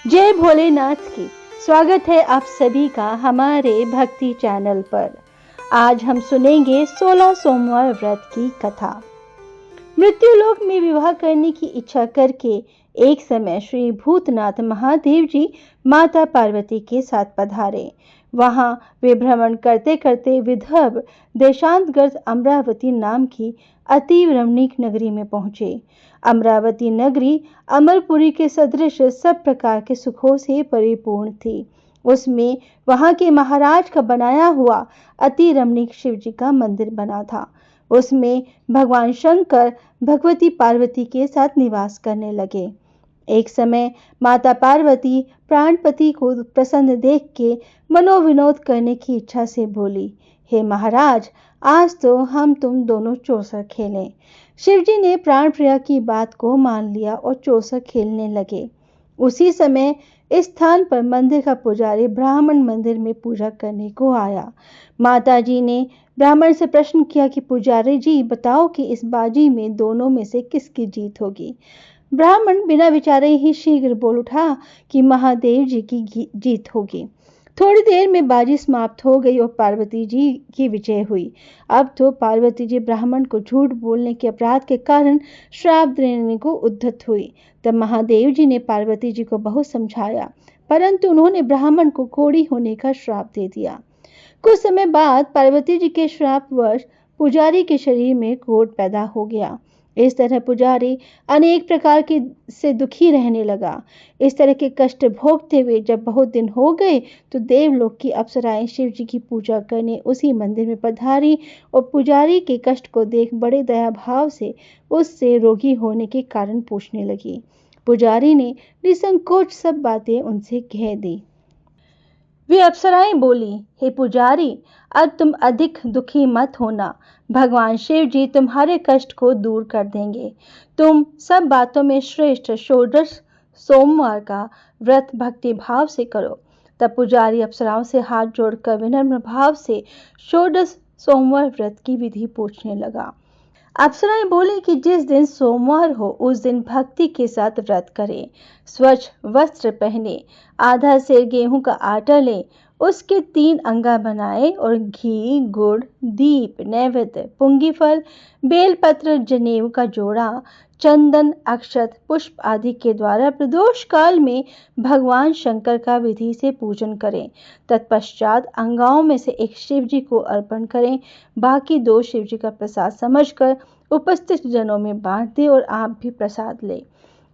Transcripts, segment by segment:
जय भोलेनाथ की। स्वागत है आप सभी का हमारे भक्ति चैनल पर। आज हम सुनेंगे 16 सोमवार व्रत की कथा। मृत्युलोक में विवाह करने की इच्छा करके एक समय श्री भूतनाथ महादेव जी माता पार्वती के साथ पधारे। वहां वे भ्रमण करते करते विदर्भ देशांतर्गत अमरावती नाम की अति रमणीक नगरी में पहुंचे। अमरावती नगरी अमरपुरी के सदृश सब प्रकार के सुखों से परिपूर्ण थी। उसमें वहां के महाराज का बनाया हुआ अति रमणीक शिव जी का मंदिर बना था। उसमें भगवान शंकर भगवती पार्वती के साथ निवास करने लगे। एक समय माता पार्वती प्राणपति को प्रसन्न देख के मनोविनोद करने की इच्छा से बोली, हे महाराज, आज तो हम तुम दोनों चौसर खेलें। शिवजी ने प्राण प्रिया की बात को मान लिया और चौसर खेलने लगे। उसी समय इस स्थान पर मंदिर का पुजारी ब्राह्मण मंदिर में पूजा करने को आया। माता जी ने ब्राह्मण से प्रश्न किया कि पुजारी जी, बताओ कि इस बाजी में दोनों में से किसकी जीत होगी। ब्राह्मण बिना विचारे ही शीघ्र बोल उठा कि महादेव जी की जीत होगी। थोड़ी देर में बाजी समाप्त हो गई और पार्वती जी की विजय हुई। अब तो पार्वती जी ब्राह्मण को झूठ बोलने के अपराध के कारण श्राप देने को उद्यत हुई। तब महादेव जी ने पार्वती जी को बहुत समझाया, परंतु उन्होंने ब्राह्मण को कोढ़ी होने का श्राप दे दिया। कुछ समय बाद पार्वती जी के श्रापवश पुजारी के शरीर में कोढ़ पैदा हो गया। इस तरह पुजारी अनेक प्रकार के से दुखी रहने लगा। इस तरह के कष्ट भोगते हुए जब बहुत दिन हो गए तो देवलोक की अप्सराएं शिव जी की पूजा करने उसी मंदिर में पधारी और पुजारी के कष्ट को देख बड़े दया भाव से उससे रोगी होने के कारण पूछने लगी। पुजारी ने निसंकोच सब बातें उनसे कह दी। वे अप्सराएं बोली, हे पुजारी, अब तुम अधिक दुखी मत होना। भगवान शिव जी तुम्हारे कष्ट को दूर कर देंगे। तुम सब बातों में श्रेष्ठ षोडश सोमवार का व्रत भक्ति भाव से करो। तब पुजारी अप्सराओं से हाथ जोड़कर विनम्र भाव से षोडश सोमवार व्रत की विधि पूछने लगा। अप्सराएं बोले कि जिस दिन सोमवार हो उस दिन भक्ति के साथ व्रत करें, स्वच्छ वस्त्र पहने, आधा सेर गेहूं का आटा लें, उसके 3 अंगा बनाए और घी, गुड़, दीप, नैवेद्य, पुंगी फल, बेलपत्र, जनेऊ का जोड़ा, चंदन, अक्षत, पुष्प आदि के द्वारा प्रदोष काल में भगवान शंकर का विधि से पूजन करें। तत्पश्चात अंगाओं में से एक शिव जी को अर्पण करें, बाकी 2 शिव जी का प्रसाद समझकर उपस्थित जनों में बांट दें और आप भी प्रसाद लें।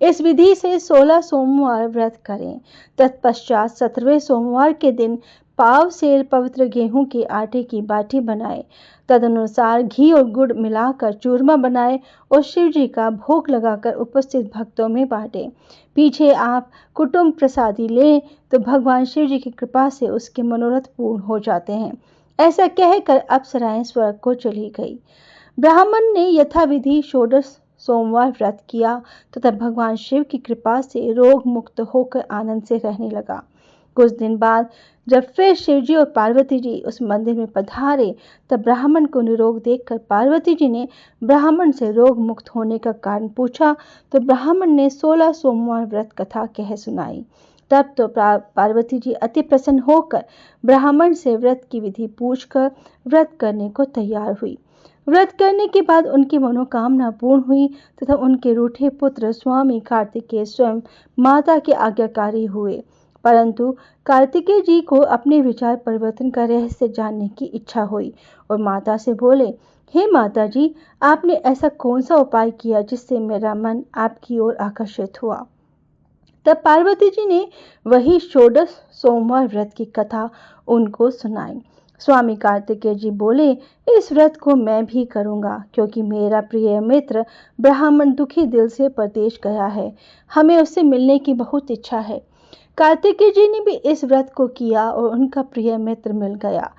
इस विधि से 16 सोमवार व्रत करें। तत्पश्चात 17वें सोमवार के दिन पाव सेर पवित्र गेहूं के आटे की बाटी बनाए, तदनुसार घी और गुड़ मिलाकर चूरमा बनाए और शिव जी का भोग लगाकर उपस्थित भक्तों में बांटे। पीछे आप कुटुंब प्रसादी लें तो भगवान शिव जी की कृपा से उसके मनोरथ पूर्ण हो जाते हैं। ऐसा कहकर अप्सराएं स्वर्ग को चली गई। ब्राह्मण ने यथाविधि षोडश सोमवार व्रत किया तथा भगवान शिव की कृपा से रोग मुक्त होकर आनंद से रहने लगा। कुछ दिन बाद जब फिर शिवजी और पार्वती जी उस मंदिर में पधारे तब ब्राह्मण को निरोग देखकर पार्वती जी ने ब्राह्मण से रोग मुक्त होने का कारण पूछा तो ब्राह्मण ने 16 सोमवार व्रत कथा कह सुनाई। तब तो पार्वती जी अति प्रसन्न होकर ब्राह्मण से व्रत की विधि पूछकर व्रत करने को तैयार हुई। व्रत करने के बाद उनकी मनोकामना पूर्ण हुई तथा उनके रूठे पुत्र स्वामी कार्तिकेय स्वयं माता के आज्ञाकारी हुए। परंतु कार्तिकेय जी को अपने विचार परिवर्तन का रहस्य जानने की इच्छा हुई और माता से बोले, हे माता जी, आपने ऐसा कौन सा उपाय किया जिससे मेरा मन आपकी ओर आकर्षित हुआ। तब पार्वती जी ने वही षोडश सोमवार व्रत की कथा उनको सुनाई। स्वामी कार्तिकेय जी बोले, इस व्रत को मैं भी करूंगा क्योंकि मेरा प्रिय मित्र ब्राह्मण दुखी दिल से परदेश गया है। हमें उससे मिलने की बहुत इच्छा है। कार्तिकेय जी ने भी इस व्रत को किया और उनका प्रिय मित्र मिल गया।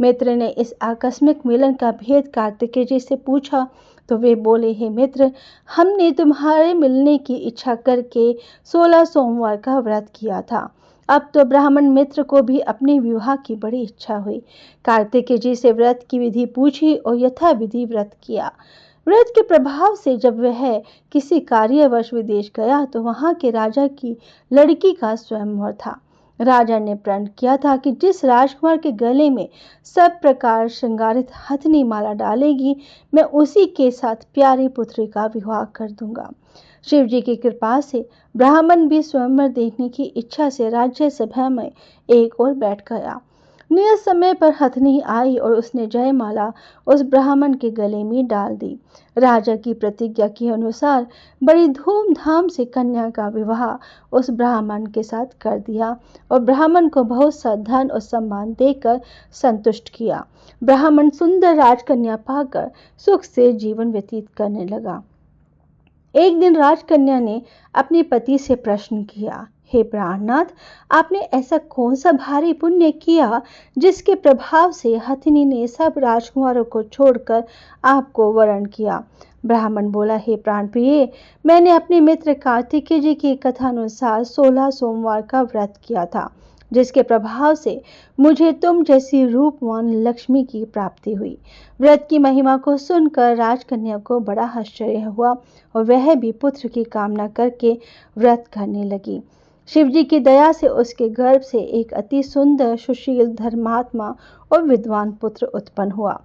मित्र ने इस आकस्मिक मिलन का भेद कार्तिकेय जी से पूछा तो वे बोले, हे मित्र, हमने तुम्हारे मिलने की इच्छा करके 16 सोमवार का व्रत किया था। अब तो ब्राह्मण मित्र को भी अपने विवाह की बड़ी इच्छा हुई। कार्तिकेय जी से व्रत की विधि पूछी और यथा विधि व्रत किया। व्रत के प्रभाव से जब वह किसी कार्यवश विदेश गया तो वहां के राजा की लड़की का स्वयंवर था। राजा ने प्रण किया था कि जिस राजकुमार के गले में सब प्रकार श्रृंगारित हथनी माला डालेगी, मैं उसी के साथ प्यारी पुत्री का विवाह कर दूंगा। शिव जी की कृपा से ब्राह्मण भी स्वयंवर देखने की इच्छा से राज्यसभा में एक ओर बैठ गया। नियत समय पर हथनी आई और उसने जयमाला उस ब्राह्मण के गले में डाल दी। राजा की प्रतिज्ञा के अनुसार बड़ी धूमधाम से कन्या का विवाह उस ब्राह्मण के साथ कर दिया और ब्राह्मण को बहुत सा धन और सम्मान देकर संतुष्ट किया। ब्राह्मण सुंदर राजकन्या पाकर सुख से जीवन व्यतीत करने लगा। एक दिन राजकन्या ने अपने पति से प्रश्न किया, हे प्राणनाथ, आपने ऐसा कौन सा भारी पुण्य किया जिसके प्रभाव से हथिनी ने सब राजकुमारों को छोड़कर आपको वरण किया? ब्राह्मण बोला, हे प्राण प्रिय, मैंने अपने मित्र कार्तिकेय जी की कथानुसार 16 सोमवार का व्रत किया था, जिसके प्रभाव से मुझे तुम जैसी रूपवान लक्ष्मी की प्राप्ति हुई। व्रत की महिमा को सुनकर राजकन्या को बड़ा आश्चर्य हुआ और वह भी पुत्र की कामना करके व्रत करने लगी। शिवजी की दया से उसके गर्भ से एक अति सुंदर, सुशील, धर्मात्मा और विद्वान पुत्र उत्पन्न हुआ।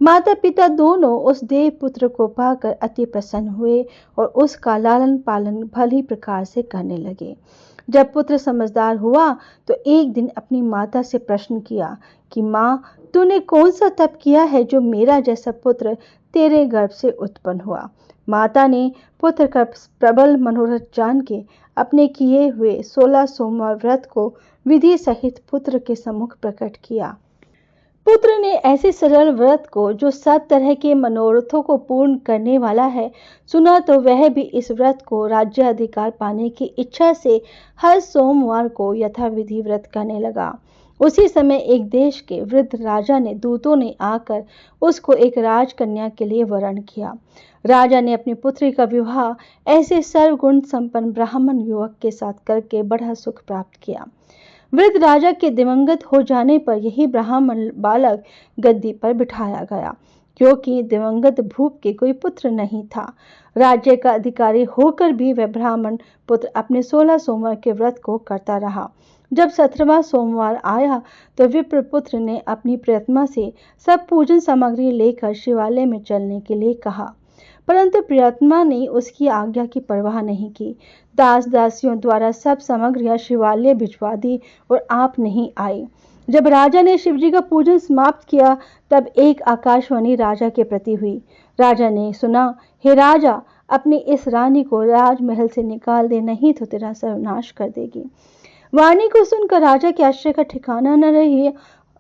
माता पिता दोनों उस देव पुत्र को पाकर अति प्रसन्न हुए और उसका लालन पालन भली प्रकार से करने लगे। जब पुत्र समझदार हुआ तो एक दिन अपनी माता से प्रश्न किया कि माँ, तूने कौन सा तप किया है जो मेरा जैसा पुत्र तेरे गर्भ से उत्पन्न हुआ? माता ने पुत्र का प्रबल मनोरथ जान के अपने किए हुए 16 सोमवार व्रत को विधि सहित पुत्र के सम्मुख प्रकट किया। पुत्र ने ऐसे सरल व्रत को, जो 7 तरह के मनोरथों को पूर्ण करने वाला है, सुना तो वह भी इस व्रत को राज्य अधिकार पाने की इच्छा से हर सोमवार को यथाविधि व्रत करने लगा। उसी समय एक देश के वृद्ध राजा ने दूतों ने आकर उसको एक राजकन्या के लिए वरण किया। राजा ने अपनी पुत्री का विवाह ऐसे सर्वगुण संपन्न ब्राह्मण युवक के साथ करके बड़ा सुख प्राप्त किया। वृद्ध राजा के दिवंगत हो जाने पर यही ब्राह्मण बालक गद्दी पर बिठाया गया, क्योंकि दिवंगत भूप के कोई पुत्र नहीं था। राज्य का अधिकारी होकर भी वह ब्राह्मण पुत्र अपने 16 सोमवार के व्रत को करता रहा। जब 17वां सोमवार आया तो विप्र पुत्र ने अपनी प्रियतमा से सब पूजन सामग्री लेकर शिवालय में चलने के लिए कहा, परंतु प्रियतमा ने उसकी आज्ञा की परवाह नहीं की। दास दासियों द्वारा सब सामग्रियां शिवालय भिजवा दी और आप नहीं आए। जब राजा ने शिवजी का पूजन समाप्त किया तब एक आकाशवाणी राजा के प्रति हुई। राजा ने सुना, हे राजा, अपनी इस रानी को राजमहल से निकाल दे, नहीं तो तेरा सर्वनाश कर देगी। वाणी को सुनकर राजा के आश्चर्य का ठिकाना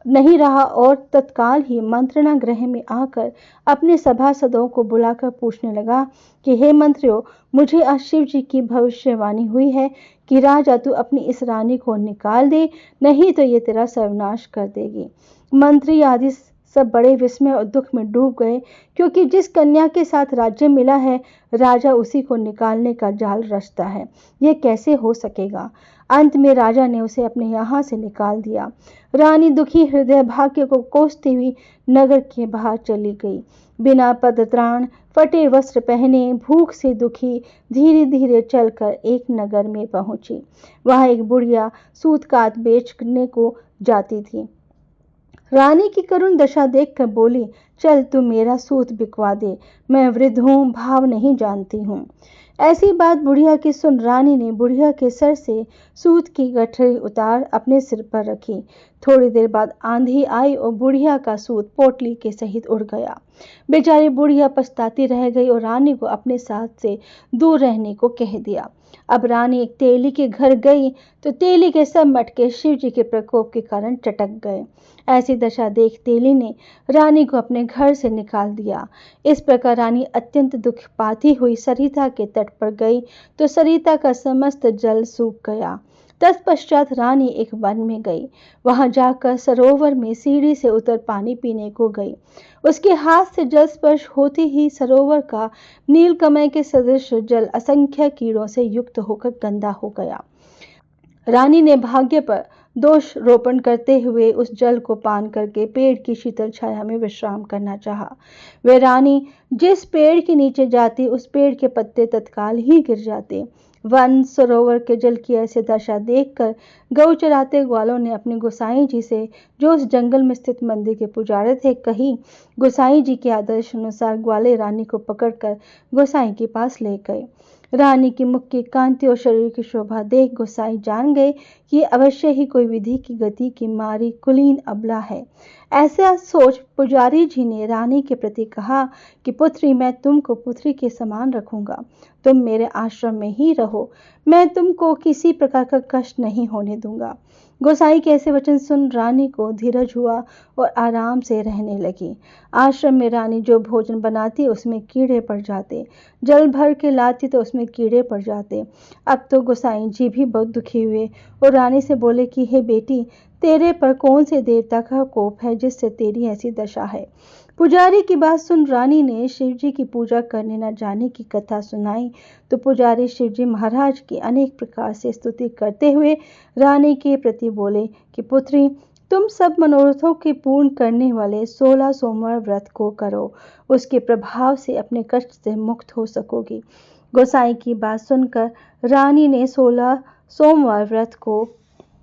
नहीं रहा और तत्काल ही मंत्रणा गृह में आकर अपने सभासदों को बुलाकर पूछने लगा कि हे मंत्रियों, मुझे आज शिव जी की भविष्यवाणी हुई है कि राजा तू अपनी इस रानी को निकाल दे, नहीं तो ये तेरा सर्वनाश कर देगी। मंत्री आदि सब बड़े विस्मय और दुख में डूब गए, क्योंकि जिस कन्या के साथ राज्य मिला है राजा उसी को निकालने का जाल रचता है। यह कैसे हो सकेगा? अंत में राजा ने उसे अपने यहाँ से निकाल दिया। रानी दुखी हृदय भाग्य को कोसती हुई नगर के बाहर चली गई। बिना पदत्राण, फटे वस्त्र पहने, भूख से दुखी धीरे धीरे चलकर एक नगर में पहुंची। वहां एक बुढ़िया सूत काट बेचने को जाती थी। रानी की करुण दशा देखकर बोली, चल तू मेरा सूत बिकवा दे, मैं वृद्ध हूँ, भाव नहीं जानती हूँ। ऐसी बात बुढ़िया की सुन रानी ने बुढ़िया के सर से सूत की गठरी उतार अपने सिर पर रखी। थोड़ी देर बाद आंधी आई और बुढ़िया का सूत पोटली के सहित उड़ गया। बेचारी बुढ़िया पछताती रह गई और रानी को अपने साथ से दूर रहने को कह दिया। अब रानी एक तेली के घर गई तो तेली के सब मटके शिव जी के प्रकोप के कारण चटक गए। ऐसी दशा देख तेली ने रानी को अपने घर से निकाल दिया। इस प्रकार रानी अत्यंत दुख पाती हुई सरिता के तट पर गई तो सरिता का समस्त जल सूख गया। तत्पश्चात रानी एक वन में गई। वहां जाकर सरोवर में सीढ़ी से उतर पानी पीने को गई। उसके हाथ से जल स्पर्श होते ही सरोवर का नीलकमल के सदृश जल असंख्य कीड़ों से युक्त होकर गंदा हो गया। रानी ने भाग्य पर दोष रोपण करते हुए उस जल को पान करके पेड़ की शीतल छाया में विश्राम करना चाहा। वे रानी जिस पेड़ के नीचे जाती उस पेड़ के पत्ते तत्काल ही गिर जाते। वन सरोवर के जल की ऐसी दशा देखकर गौ चराते ग्वालों ने अपने गोसाई जी से, जो उस जंगल में स्थित मंदिर के पुजारी थे, कही। गोसाई जी के आदेश अनुसार ग्वाले रानी को पकड़कर गोसाई के पास ले गए। रानी की मुख की कांति और शरीर की शोभा देख गोसाई जान गए कि ये अवश्य ही कोई विधि की गति की मारी कुलीन अबला है। ऐसा सोच पुजारी जी ने रानी के प्रति कहा कि पुत्री, मैं तुमको पुत्री के समान रखूंगा। तुम मेरे आश्रम में ही रहो, मैं तुमको किसी प्रकार का कष्ट नहीं होने दूंगा। गोसाई के ऐसे वचन सुन रानी को धीरज हुआ और आराम से रहने लगी। आश्रम में रानी जो भोजन बनाती उसमें कीड़े पड़ जाते, जल भर के लाती तो उसमें कीड़े पड़ जाते। अब तो गोसाई जी भी बहुत दुखी हुए और रानी से बोले कि हे बेटी, तेरे पर कौन से देवता का कोप है जिससे तेरी ऐसी दशा है। पुजारी की बात सुन रानी ने शिव जी की पूजा करने न जाने की कथा सुनाई तो पुजारी शिव जी महाराज की अनेक प्रकार से स्तुति करते हुए रानी के प्रति बोले कि पुत्री, तुम सब मनोरथों के पूर्ण करने वाले 16 सोमवार व्रत को करो, उसके प्रभाव से अपने कष्ट से मुक्त हो सकोगी। गोसाई की बात सुनकर रानी ने 16 सोमवार व्रत को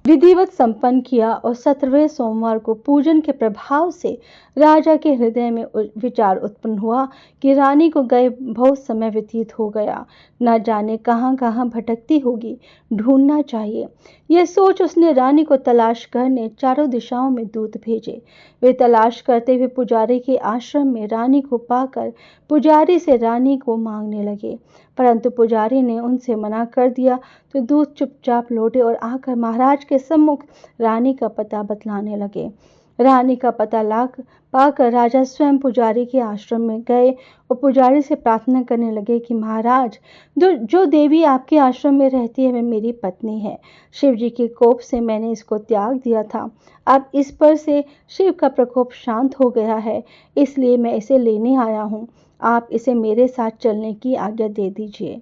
विधिवत संपन्न किया और 17वें सोमवार को पूजन के प्रभाव से राजा के हृदय में विचार उत्पन्न हुआ कि रानी को गए बहुत समय व्यतीत हो गया, न जाने कहाँ कहाँ भटकती होगी, ढूंढना चाहिए। यह सोच उसने रानी को तलाश करने चारों दिशाओं में दूत भेजे। वे तलाश करते हुए पुजारी के आश्रम में रानी को पाकर पुजारी से रानी को मांगने लगे, परंतु पुजारी ने उनसे मना कर दिया तो दूत चुपचाप लौटे और आकर महाराज के सम्मुख रानी का पता बतलाने लगे। रानी का पता पाकर राजा स्वयं पुजारी के आश्रम में गए और पुजारी से प्रार्थना करने लगे कि महाराज, जो देवी आपके आश्रम में रहती है वह मेरी पत्नी है। शिव जी के कोप से मैंने इसको त्याग दिया था, अब इस पर से शिव का प्रकोप शांत हो गया है, इसलिए मैं इसे लेने आया हूँ। आप इसे मेरे साथ चलने की आज्ञा दे दीजिए।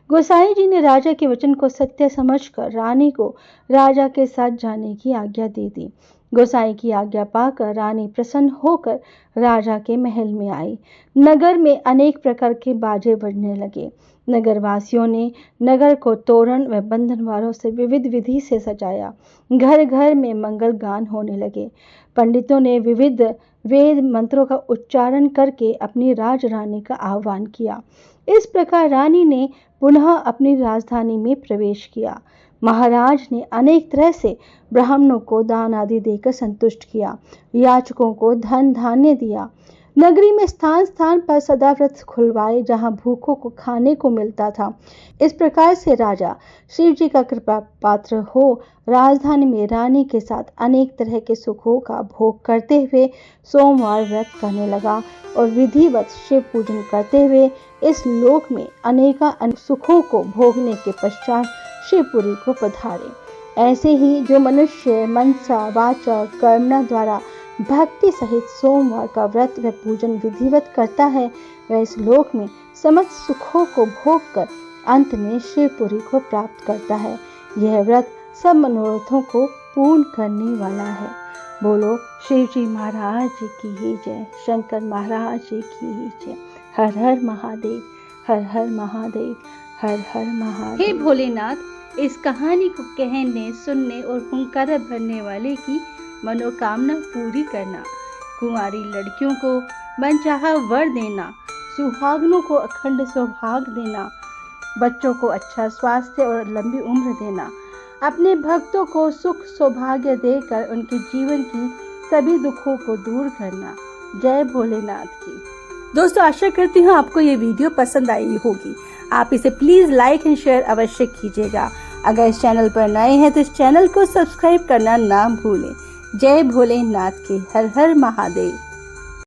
गोसाई जी ने राजा के वचन को सत्य समझकर रानी को राजा के साथ जाने की आज्ञा दे दी। गोसाई की आज्ञा पाकर रानी प्रसन्न होकर राजा के महल में आई। नगर में अनेक प्रकार के बाजे बजने लगे। नगरवासियों ने नगर को तोरण व बंधनवारों से विविध विधि से सजाया। घर घर में मंगल गान होने लगे। पंडितों ने विविध वेद मंत्रों का उच्चारण करके अपनी राजरानी का आह्वान किया। इस प्रकार रानी ने पुनः अपनी राजधानी में प्रवेश किया। महाराज ने अनेक तरह से ब्राह्मणों को दान आदि देकर संतुष्ट किया, याचकों को धन धान्य दिया। नगरी में स्थान स्थान पर सदाव्रत खुलवाए जहां भूखों को खाने को मिलता था। इस प्रकार से राजा शिव जी का कृपा पात्र हो राजधानी में रानी के साथ अनेक तरह के सुखों का भोग करते हुए सोमवार व्रत करने लगा और विधिवत शिव पूजन करते हुए इस लोक में अनेका सुखों को भोगने के पश्चात शिवपुरी को पधारे। ऐसे ही जो मनुष्य मनसा वाचा कर्मणा द्वारा भक्ति सहित सोमवार का व्रत व पूजन विधिवत करता है वह इस लोक में समस्त सुखों को भोग कर अंत में शिवपुरी को प्राप्त करता है। यह व्रत सब मनोरथों को पूर्ण करने वाला है। बोलो शिव जी महाराज की ही जय, शंकर महाराज की ही जय। हर हर महादेव, हर हर महादेव, हर हर महादेव। हे भोलेनाथ, इस कहानी को कहने, सुनने और हुंकारा भरने वाले की मनोकामना पूरी करना, कुंवारी लड़कियों को मनचाहा वर देना, सुहागनों को अखंड सौभाग्य देना, बच्चों को अच्छा स्वास्थ्य और लंबी उम्र देना, अपने भक्तों को सुख सौभाग्य देकर उनके जीवन की सभी दुखों को दूर करना। जय भोलेनाथ की। दोस्तों, आशा करती हूँ आपको ये वीडियो पसंद आई होगी। आप इसे प्लीज़ लाइक एंड शेयर अवश्य कीजिएगा। अगर इस चैनल पर नए हैं तो इस चैनल को सब्सक्राइब करना ना भूलें। जय भोलेनाथ की। हर हर महादेव।